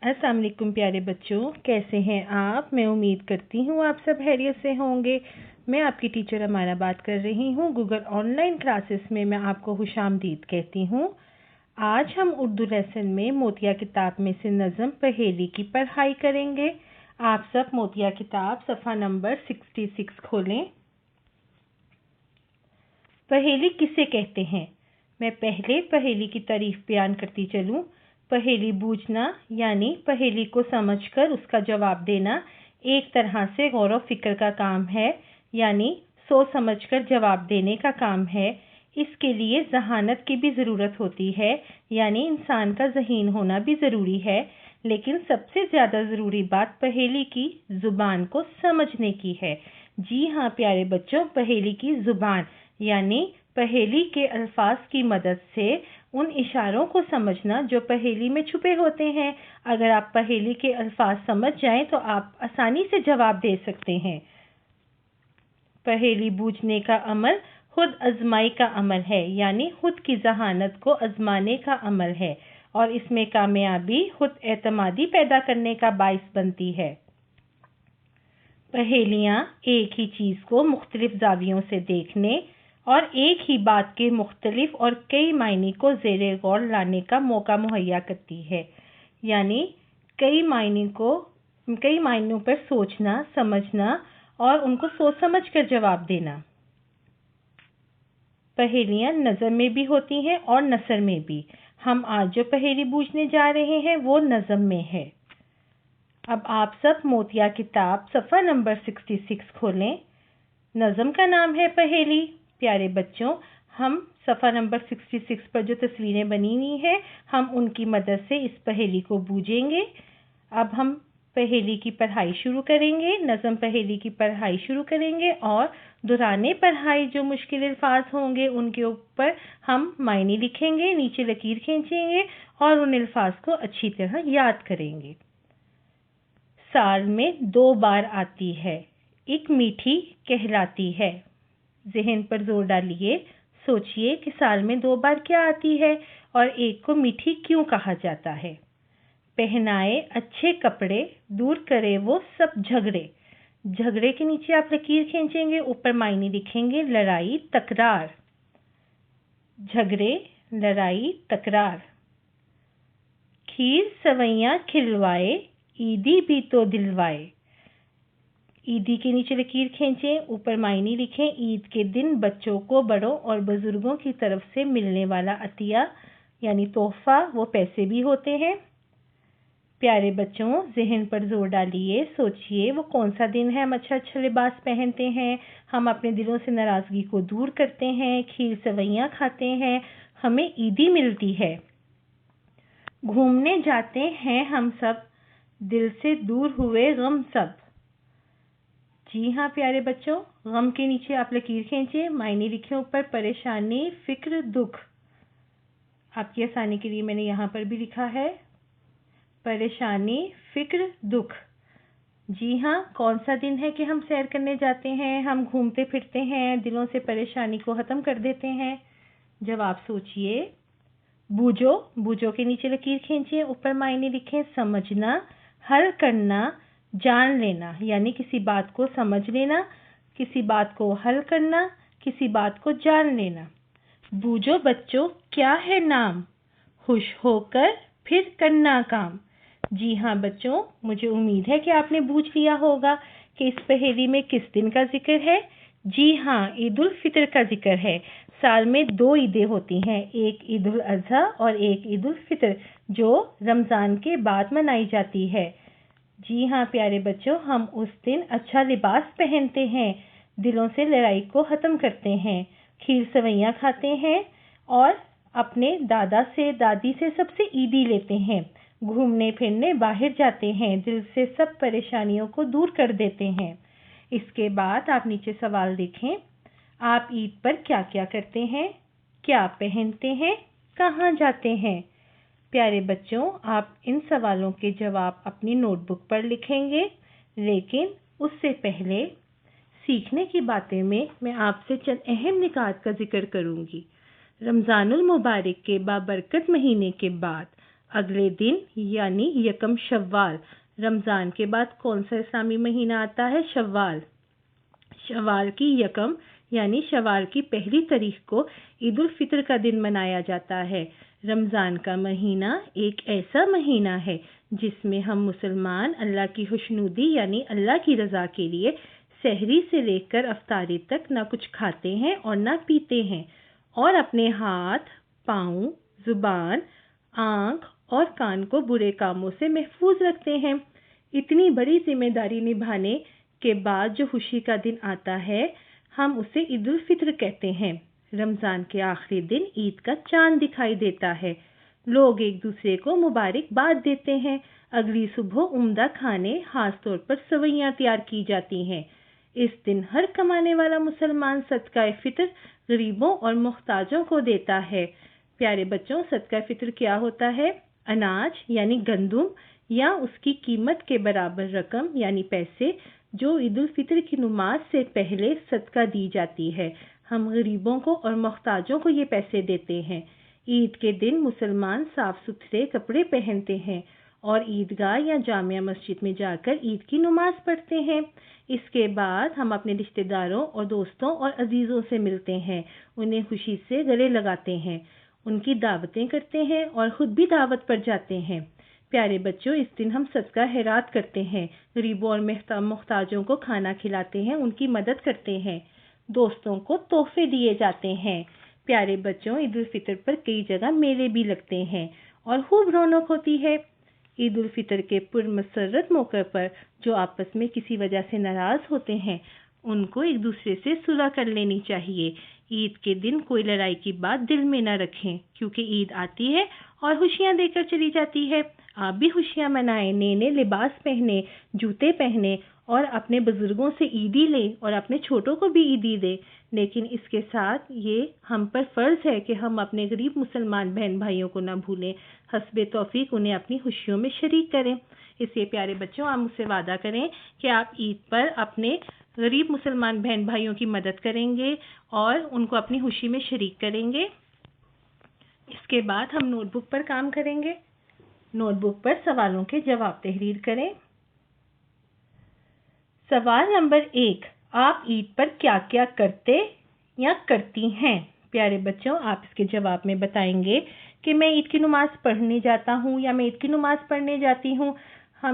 अस्सलाम वालेकुम प्यारे बच्चों, कैसे हैं आप। मैं उम्मीद करती हूँ आप सब खैरियत से होंगे। मैं आपकी टीचर अमाना बात कर रही हूँ। गूगल ऑनलाइन क्लासेस में मैं आपको खुशामदीद कहती हूँ। आज हम उर्दू लेसन में मोतिया किताब में से नज़म पहेली की पढ़ाई करेंगे। आप सब मोतिया किताब सफ़ा नंबर 66 खोलें। पहेली किसे कहते हैं? मैं पहले पहेली की तारीफ बयान करती चलूँ। पहेली बूझना यानी पहेली को समझकर उसका जवाब देना एक तरह से गौर व फिक्र का काम है, यानी सोच समझकर जवाब देने का काम है। इसके लिए जहानत की भी ज़रूरत होती है, यानी इंसान का ज़हीन होना भी ज़रूरी है। लेकिन सबसे ज़्यादा ज़रूरी बात पहेली की ज़ुबान को समझने की है। जी हाँ प्यारे बच्चों, पहेली की ज़ुबान यानी पहेली के अल्फाज की मदद से उन इशारों को समझना जो पहेली में छुपे होते हैं। अगर आप पहेली के अल्फाज समझ जाएं तो आप आसानी से जवाब दे सकते हैं। पहेली बूझने का अमल खुद आजमाई का अमल है, यानी खुद की जहानत को आजमाने का अमल है, और इसमें कामयाबी खुद एतमादी पैदा करने का बाइस बनती है। पहेलियाँ एक ही चीज़ को मुख्तलिफ जावियों से देखने और एक ही बात के मुख्तलिफ और कई मायने को ज़ेरे गौर लाने का मौका मुहैया करती है, यानी कई मायनों पर सोचना, समझना और उनको सोच समझ कर जवाब देना। पहेलियाँ नज़म में भी होती हैं और नसर में भी। हम आज जो पहेली बूझने जा रहे हैं वो नज़म में है। अब आप सब मोतिया किताब सफ़ा नंबर 66 खोलें। नज़म का नाम है पहेली। प्यारे बच्चों, हम सफ़ा नंबर 66 पर जो तस्वीरें बनी हुई हैं, हम उनकी मदद से इस पहेली को बूझेंगे। अब हम पहेली की पढ़ाई शुरू करेंगे, नज़म पहेली की पढ़ाई शुरू करेंगे, और दौराने पढ़ाई जो मुश्किल अल्फाज होंगे उनके ऊपर हम मायने लिखेंगे, नीचे लकीर खींचेंगे और उन अल्फाज को अच्छी तरह याद करेंगे। साल में 2 बार आती है, एक मीठी कहलाती है। ज़हन पर जोर डालिए, सोचिए कि साल में 2 बार क्या आती है और एक को मीठी क्यों कहा जाता है। पहनाए अच्छे कपड़े, दूर करे वो सब झगड़े। झगड़े के नीचे आप लकीर खींचेंगे, ऊपर मायने लिखेंगे लड़ाई तकरार। झगड़े, लड़ाई, तकरार। खीर सवैयाँ खिलवाए, ईदी भी तो दिलवाए। ईदी के नीचे लकीर खींचें, ऊपर मायने लिखें ईद के दिन बच्चों को बड़ों और बुजुर्गों की तरफ से मिलने वाला अतिया यानी तोहफा, वो पैसे भी होते हैं। प्यारे बच्चों, ज़हन पर जोर डालिए, सोचिए वो कौन सा दिन है हम अच्छा लिबास पहनते हैं, हम अपने दिलों से नाराज़गी को दूर करते हैं, खीर सवैयाँ खाते हैं, हमें ईदी मिलती है। घूमने जाते हैं हम सब, दिल से दूर हुए गम सब। जी हाँ प्यारे बच्चों, गम के नीचे आप लकीर खींचिए, मायने लिखे ऊपर परेशानी, फिक्र, दुख। आपकी आसानी के लिए मैंने यहाँ पर भी लिखा है परेशानी, फिक्र, दुख। जी हाँ, कौन सा दिन है कि हम सैर करने जाते हैं, हम घूमते फिरते हैं, दिलों से परेशानी को ख़त्म कर देते हैं। जवाब सोचिए। बूझो, बूझो के नीचे लकीर खींचिए, ऊपर मायने लिखें समझना, हल करना, जान लेना, यानी किसी बात को समझ लेना, किसी बात को हल करना, किसी बात को जान लेना। बूझो बच्चों क्या है नाम, खुश होकर फिर करना काम। जी हाँ बच्चों, मुझे उम्मीद है कि आपने बूझ लिया होगा कि इस पहेली में किस दिन का जिक्र है। जी हाँ, ईद उल फितर का जिक्र है। साल में 2 ईदें होती हैं, एक ईद उल अज़हा और एक ईद उल फितर, जो रमज़ान के बाद मनाई जाती है। जी हाँ प्यारे बच्चों, हम उस दिन अच्छा लिबास पहनते हैं, दिलों से लड़ाई को ख़त्म करते हैं, खीर सवैयाँ खाते हैं और अपने दादा से दादी से सबसे ईदी लेते हैं, घूमने फिरने बाहर जाते हैं, दिल से सब परेशानियों को दूर कर देते हैं। इसके बाद आप नीचे सवाल देखें, आप ईद पर क्या क्या करते हैं, क्या पहनते हैं, कहाँ जाते हैं। प्यारे बच्चों, आप इन सवालों के जवाब अपनी नोटबुक पर लिखेंगे, लेकिन उससे पहले सीखने की बातें में मैं आपसे चंद अहम निकात का जिक्र करूंगी। रमज़ानुल मुबारक के बाबरकत महीने के बाद اگلے دن یعنی یکم شوال، رمضان کے بعد کون سا اسلامی مہینہ آتا ہے؟ شوال۔ شوال کی یکم یعنی شوال کی پہلی تاریخ کو عید الفطر کا دن منایا جاتا ہے۔ رمضان کا مہینہ ایک ایسا مہینہ ہے جس میں ہم مسلمان اللہ کی خوشنودی یعنی اللہ کی رضا کے لیے سحری سے لے کر افطاری تک نہ کچھ کھاتے ہیں اور نہ پیتے ہیں، اور اپنے ہاتھ، پاؤں، زبان، آنکھ اور کان کو برے کاموں سے محفوظ رکھتے ہیں۔ اتنی بڑی ذمہ داری نبھانے کے بعد جو خوشی کا دن آتا ہے ہم اسے عید الفطر کہتے ہیں۔ رمضان کے آخری دن عید کا چاند دکھائی دیتا ہے، لوگ ایک دوسرے کو مبارکباد دیتے ہیں۔ اگلی صبح عمدہ کھانے، خاص طور پر سویاں تیار کی جاتی ہیں۔ اس دن ہر کمانے والا مسلمان صدقہ فطر غریبوں اور محتاجوں کو دیتا ہے۔ پیارے بچوں، صدقہ فطر کیا ہوتا ہے؟ اناج یعنی گندم یا اس کی قیمت کے برابر رقم یعنی پیسے جو عید الفطر کی نماز سے پہلے صدقہ دی جاتی ہے۔ ہم غریبوں کو اور محتاجوں کو یہ پیسے دیتے ہیں۔ عید کے دن مسلمان صاف ستھرے کپڑے پہنتے ہیں اور عیدگاہ یا جامع مسجد میں جا کر عید کی نماز پڑھتے ہیں۔ اس کے بعد ہم اپنے رشتہ داروں اور دوستوں اور عزیزوں سے ملتے ہیں، انہیں خوشی سے گلے لگاتے ہیں، ان کی دعوتیں کرتے ہیں اور خود بھی دعوت پر جاتے ہیں۔ پیارے بچوں، اس دن ہم صدقہ خیرات کرتے ہیں، غریبوں اور محتاجوں کو کھانا کھلاتے ہیں، ان کی مدد کرتے ہیں، دوستوں کو تحفے دیے جاتے ہیں۔ پیارے بچوں، عید الفطر پر کئی جگہ میلے بھی لگتے ہیں اور خوب رونق ہوتی ہے۔ عید الفطر کے پرمسرت موقع پر جو آپس میں کسی وجہ سے ناراض ہوتے ہیں ان کو ایک دوسرے سے صلح کر لینی چاہیے۔ عید کے دن کوئی لڑائی کی بات دل میں نہ رکھیں، کیونکہ عید آتی ہے اور خوشیاں دے کر چلی جاتی ہے۔ آپ بھی خوشیاں منائیں، نئے نئے لباس پہنے، جوتے پہنے اور اپنے بزرگوں سے عیدی لیں اور اپنے چھوٹوں کو بھی عیدی دیں۔ لیکن اس کے ساتھ یہ ہم پر فرض ہے کہ ہم اپنے غریب مسلمان بہن بھائیوں کو نہ بھولیں، حسب توفیق انہیں اپنی خوشیوں میں شریک کریں۔ اس لیے پیارے بچوں، آپ مجھ سے وعدہ کریں کہ آپ عید پر اپنے غریب مسلمان بہن بھائیوں کی مدد کریں گے اور ان کو اپنی خوشی میں شریک کریں گے۔ اس کے بعد ہم نوٹ بک پر کام کریں گے۔ نوٹ بک پر سوالوں کے جواب تحریر کریں۔ سوال نمبر 1، آپ عید پر کیا کیا کرتے یا کرتی ہیں؟ پیارے بچوں، آپ اس کے جواب میں بتائیں گے کہ میں عید کی نماز پڑھنے جاتا ہوں یا میں عید کی نماز پڑھنے جاتی ہوں،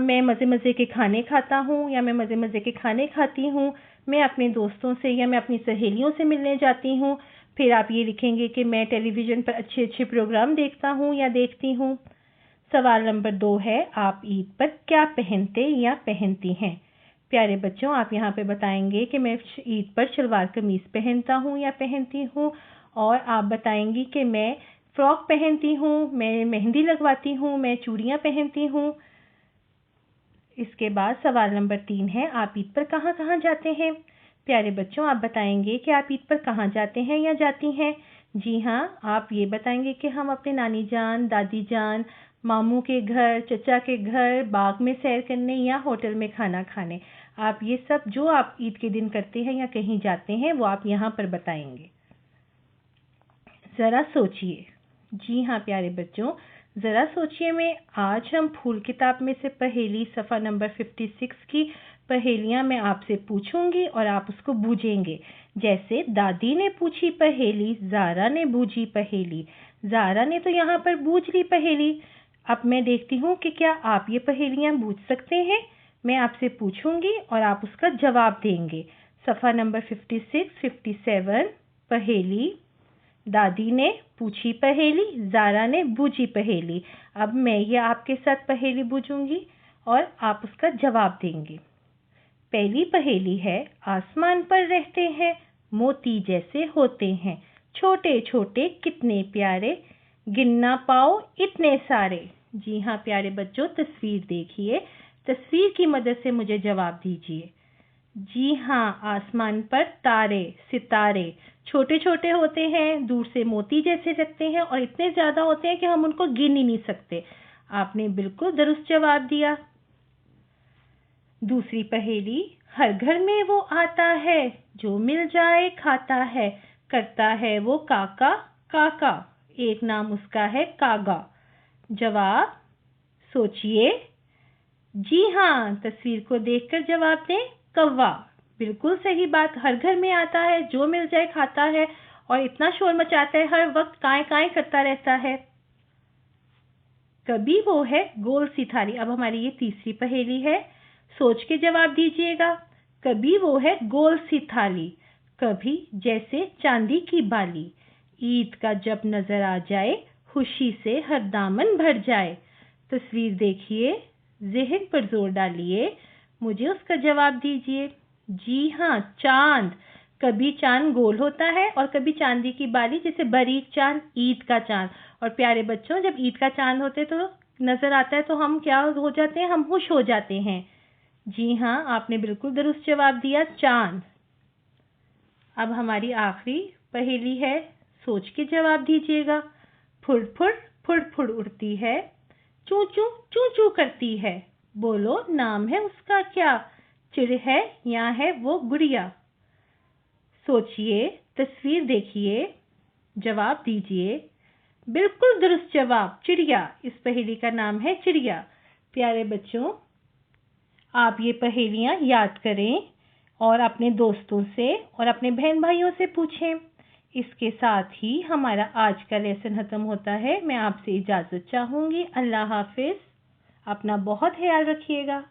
میں مزے مزے کے کھانے کھاتا ہوں یا میں مزے مزے کے کھانے کھاتی ہوں، میں اپنے دوستوں سے یا میں اپنی سہیلیوں سے ملنے جاتی ہوں۔ پھر آپ یہ لکھیں گے کہ میں ٹیلی ویژن پر اچھے اچھے پروگرام دیکھتا ہوں یا دیکھتی ہوں۔ سوال نمبر 2 ہے، آپ عید پر کیا پہنتے یا پہنتی ہیں؟ پیارے بچوں، آپ یہاں پہ بتائیں گے کہ میں عید پر شلوار قمیض پہنتا ہوں یا پہنتی ہوں، اور آپ بتائیں گی کہ میں فراک پہنتی ہوں، میں مہندی لگواتی ہوں، میں چوڑیاں پہنتی ہوں۔ اس کے بعد سوال نمبر 3 ہے، آپ عید پر کہاں کہاں جاتے ہیں؟ پیارے بچوں، آپ بتائیں گے کہ آپ عید پر کہاں جاتے ہیں یا جاتی ہیں؟ جی ہاں، آپ یہ بتائیں گے کہ ہم اپنے نانی جان، دادی جان، ماموں کے گھر، چچا کے گھر، باغ میں سیر کرنے یا ہوٹل میں کھانا کھانے۔ آپ یہ سب جو آپ عید کے دن کرتے ہیں یا کہیں جاتے ہیں وہ آپ یہاں پر بتائیں گے۔ ذرا سوچئے۔ جی ہاں پیارے بچوں، ذرا سوچئے میں آج ہم پھول کتاب میں سے پہیلی صفحہ نمبر 56 کی پہیلیاں میں آپ سے پوچھوں گی اور آپ اس کو بوجھیں گے۔ جیسے دادی نے پوچھی پہیلی، زارا نے بوجھی پہیلی۔ زارا نے تو یہاں پر بوجھ لی پہیلی۔ اب میں دیکھتی ہوں کہ کیا آپ یہ پہیلیاں بوجھ سکتے ہیں۔ میں آپ سے پوچھوں گی اور آپ اس کا جواب دیں گے۔ صفحہ نمبر 56، 57 پہیلی، دادی نے پوچھی پہیلی، زارا نے بوجھی پہیلی۔ اب میں یہ آپ کے ساتھ پہیلی بوجھوں گی اور آپ اس کا جواب دیں گے۔ پہلی پہیلی ہے، آسمان پر رہتے ہیں، موتی جیسے ہوتے ہیں، چھوٹے چھوٹے کتنے پیارے، گن نہ پاؤ اتنے سارے۔ جی ہاں پیارے بچوں، تصویر دیکھیے، تصویر کی مدد سے مجھے جواب دیجیے۔ جی ہاں، آسمان پر تارے، ستارے چھوٹے چھوٹے ہوتے ہیں، دور سے موتی جیسے لگتے ہیں اور اتنے زیادہ ہوتے ہیں کہ ہم ان کو گن ہی نہیں سکتے۔ آپ نے بالکل درست جواب دیا۔ دوسری پہیلی، ہر گھر میں وہ آتا ہے، جو مل جائے کھاتا ہے، کرتا ہے وہ کاکا کاکا، ایک نام اس کا ہے کاگا۔ जवाब सोचिए। जी हाँ, तस्वीर को देखकर जवाब दें कौवा। बिल्कुल सही बात, हर घर में आता है, जो मिल जाए खाता है और इतना शोर मचाता है, हर वक्त काएं काएं करता रहता है। कभी वो है गोल सी थाली। अब हमारी ये तीसरी पहेली है, सोच के जवाब दीजिएगा। कभी वो है गोल सी थाली, कभी जैसे चांदी की बाली, ईद का जब नजर आ जाए, खुशी से हर दामन भर जाए। तस्वीर देखिए, ज़हन पर जोर डालिए, मुझे उसका जवाब दीजिए। जी हाँ, चांद। कभी चांद गोल होता है और कभी चांदी की बाली, जैसे बारीक चांद, ईद का चांद। और प्यारे बच्चों, जब ईद का चांद होते तो नजर आता है तो हम क्या हो जाते हैं? हम खुश हो जाते हैं। जी हाँ, आपने बिल्कुल दुरुस्त जवाब दिया, चांद। अब हमारी आखिरी पहेली है, सोच के जवाब दीजिएगा। फुड़ फुड़ फुड़ फुड़ उड़ती है, चू चू चू करती है, बोलो नाम है उसका क्या? चिड़ है या है वो गुड़िया? सोचिए, तस्वीर देखिए, जवाब दीजिए। बिल्कुल दुरुस्त जवाब, चिड़िया। इस पहेली का नाम है चिड़िया। प्यारे बच्चों, आप ये पहेलियां याद करें और अपने दोस्तों से और अपने बहन भाइयों से पूछें। इसके साथ ही हमारा आज का लेसन खत्म होता है। मैं आपसे इजाज़त चाहूँगी। अल्लाह हाफिज़। अपना बहुत ख्याल रखिएगा।